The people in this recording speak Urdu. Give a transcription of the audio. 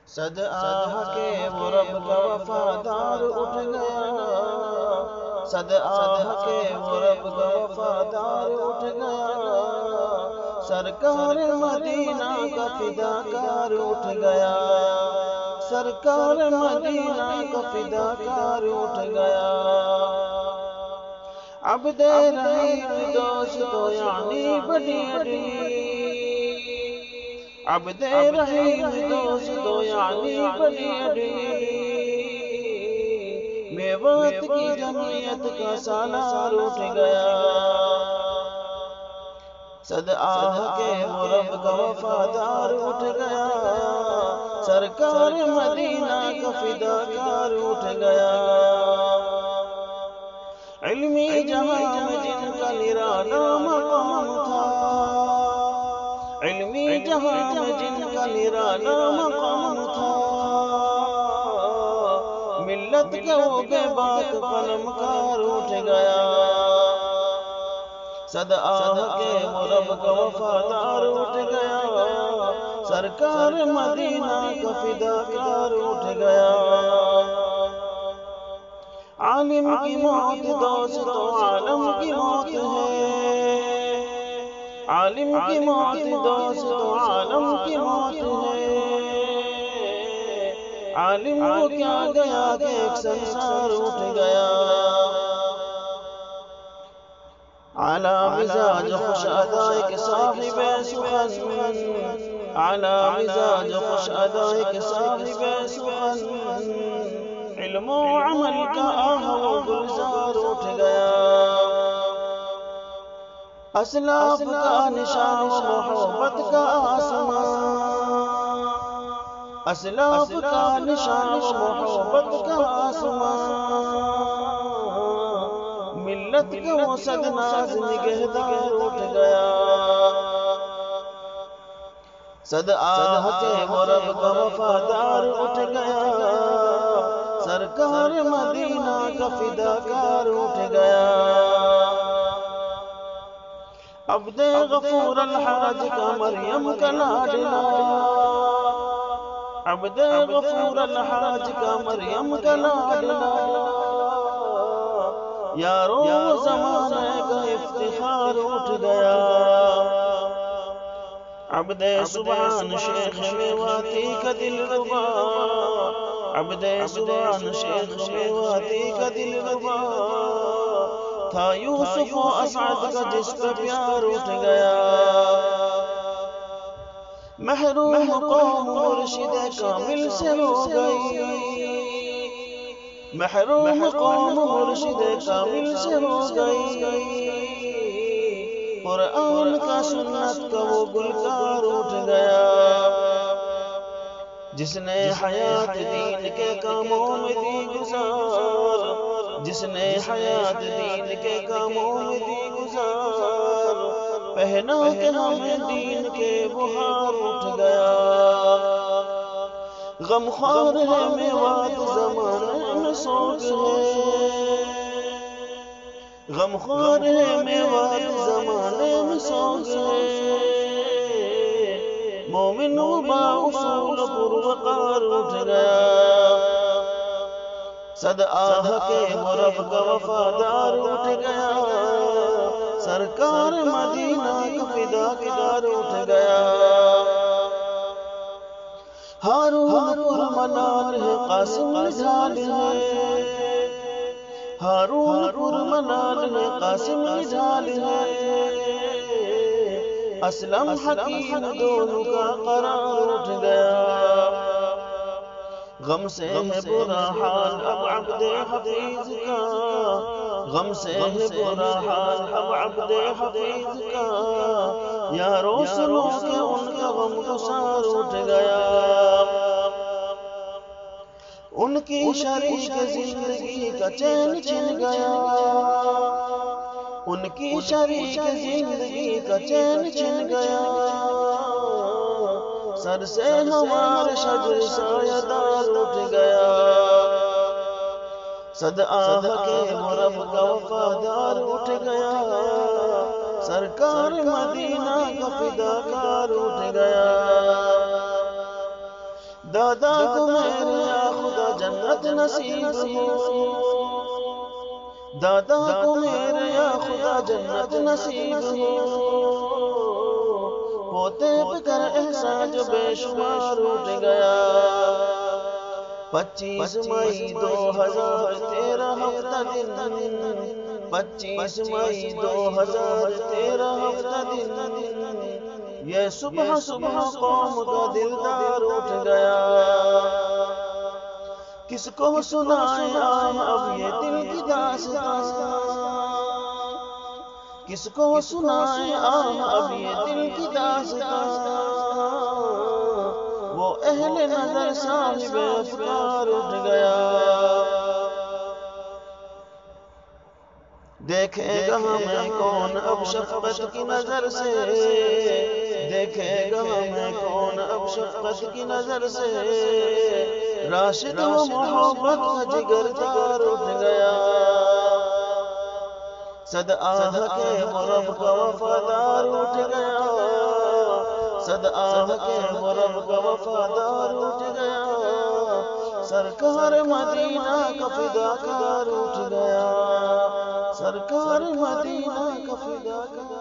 صد آہ کے وہ رب کا وفادار اٹھ گیا، صد آہ کے وہ رب کا وفادار اٹھ گیا، سرکار مدینہ کا فداکار اٹھ گیا، سرکار مدینہ کا فداکار اٹھ گیا۔ عبد رحیم دوستو یعنی بڑی اڈی، عبد رحیم دوستو یعنی بڑی اڈی، میوات کی جمعیت کا سالار اٹھ گیا، صد آہ کے وہ رب کا وفادار اٹھ گیا، سرکار مدینہ کا فداکار اٹھ گیا۔ علمی جہاں میں جن کا نرالا مقام تھا، علمی جہاں میں جن کا نرالا مقام تھا، ملت کا وہ بے باک قلمکار اٹھ گیا، صد آہ کے وہ رب کا وفادار اٹھ گیا، سرکار مدینہ کا فداکار اٹھ گیا۔ عالم کی موت دوستو عالم کی موت ہے، عالم کی موت دوستو عالم کی موت ہے، عالم وہ کیا گیا کہ ایک سنسار اٹھ گیا، اعلی مزاج خوش ادائی کے صاحب سخن، اعلی مزاج خوش ادائی کے صاحب سخن، علم و عمل کا آہ و گلزار اٹھ گیا، اسلاف کا نشان و محبت کا آسمان، اسلاف کا نشان و محبت کا آسمان، ملت کا وہ صد ناز نگہدار اٹھ گیا، صد آہ کے وہ رب کا وفادار اٹھ گیا، سرکار مدینہ کا فداکار اٹھ گیا۔ عبد غفور الحاج کا مریم کا لاڈلا، عبد غفور الحاج کا مریم کا لاڈلا، یارو زمانے کا افتخار اٹھ گیا، عبد سبحان شیخ میواتی کا دلربا، عبد سبحان شیخ میواتی کا دلربا، تھا یوسف و اسعد کا جس پہ پیار اٹھ گیا، محروم قوم مرشد کامل سے ہو گئی، محروم قوم مرشد کامل سے ہو گئی، قرآن کا سنت کا وہ گلکار اٹھ گیا، جس نے حیات دین کے کاموں میں دی گزار، جس نے حیات دین کے کاموں میں دی گزار، پہنا کہ ہمیں دین کے بہار اٹھ گیا، غمخوار ہے میوات زمانے میں سوگ ہے، غمخوار ہے میوات زمانے میں سوگ ہے، مومن و با اصول پروقار اٹھ گیا، صد آہ کے وہ رب کا وفادار اٹھ گیا، سرکار مدینہ کا فداکار اٹھ گیا، ہارون پرمنان ہے قاسم نڈھال ہے، ہارون پرمنان ہے قاسم نڈھال ہے، اسلم حکیم دونوں کا قرار اٹھ گیا، غم سے ہے برا حال اب عبد حفیظ کا، غم سے ہے برا حال اب عبد حفیظ کا، یارو سنو کہ ان کا غم گسار اٹھ گیا، ان کی شریک زندگی کا چین چھن گیا، ان کی شریک زندگی کا چین چھن گیا، سر سے ہمارے شجر سایہ دار اٹھ گیا، صد آہ کے وہ رب کا وفادار اٹھ گیا، سرکار مدینہ کا فداکار اٹھ گیا، دادا کو میرے یا خدا جنت نصیب ہو، دادا کو میرے یا خدا جنت نصیب ہو، پوتے پہ کر احسان جو بے شمار اٹھ گیا۔ 25 مئی 2013 ہفتہ دن، 25 مئی 2013 ہفتہ دن، یہ صبح صبح قوم کا دلدار اٹھ گیا۔ کس کو سنائیں اب یہ دل کی داستان، کس کو سنائیں اب یہ دل کی داستان، وہ اہل نظر صاحب افکار اٹھ گیا۔ دیکھے گا ہمیں کون اب شفقت کی نظر سے، دیکھے گا ہمیں کون اب شفقت کی نظر سے، راشد و محبت کا جگر دار اٹھ گیا۔ صد آہ کے غرب کا وفادار اٹھ گیا، صد آہ کے غرب کا وفادار اٹھ گیا، سرکار مدینہ کا فداکار اٹھ گیا، سرکار مدینہ کا فداکار